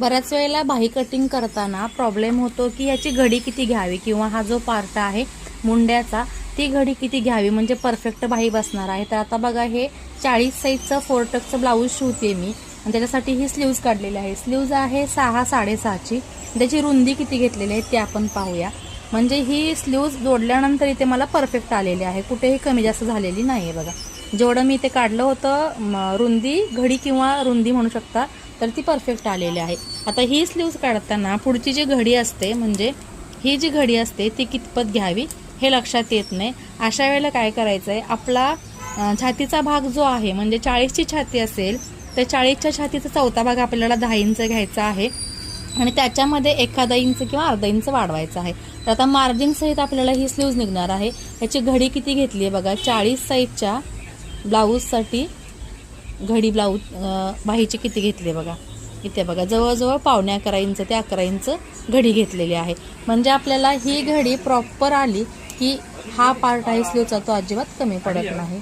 बऱ्याच वेळेला बाही कटिंग करताना प्रॉब्लेम होतो की याची घडी किती घ्यावी किंवा हा जो पार्ट आहे मुंड्याचा ती घडी किती घ्यावी म्हणजे परफेक्ट बाही बसणार आहे। तर आता बघा हे 40 साईजचं 4 टक्सचं ब्लाऊज शिवते मी आणि त्याच्यासाठी ही स्लीव्ज काढलेली आहे। स्लीव्ज आहे 6 6.5ची। त्याची रुंदी किती घेतलेली आहे ते आपण पाहूया। म्हणजे ही स्लीव्ज जोडल्यानंतर इथे मला परफेक्ट आलेली आहे, कुठेही कमी जास्त झालेली नाही आहे। बघा जेवढं मी इथे काढलं होतं रुंदी घडी किंवा रुंदी म्हणू शकता तर ती परफेक्ट आलेली आहे। आता ही स्लीव्ज काढताना पुढची जी घडी असते म्हणजे ही जी घडी असते ती कितपत घ्यावी हे लक्षात येत नाही। अशा वेळेला काय करायचं आहे, आपला छातीचा भाग जो आहे म्हणजे 40ची छाती असेल तर 40च्या छातीचा चौथा भाग आपल्याला 10 इंच घ्यायचा आहे आणि त्याच्यामध्ये 1/2 इंच किंवा अर्धा इंच वाढवायचा आहे। तर आता मार्जिन सहित आपल्याला ही स्लीव्ज निघणार आहे। याची घडी किती घेतली आहे बघा, 40 साईजच्या ब्लाऊजसाठी घडी बाहीची किती घेतली बघा, इथे बघा जवळजवळ 11.25 इंच ते 11 इंच घडी घेतलेली आहे। म्हणजे आपल्याला ही घडी प्रॉपर आली की हा पार्ट आहे स्लीवचा तो अजिबात कमी पडत नाही।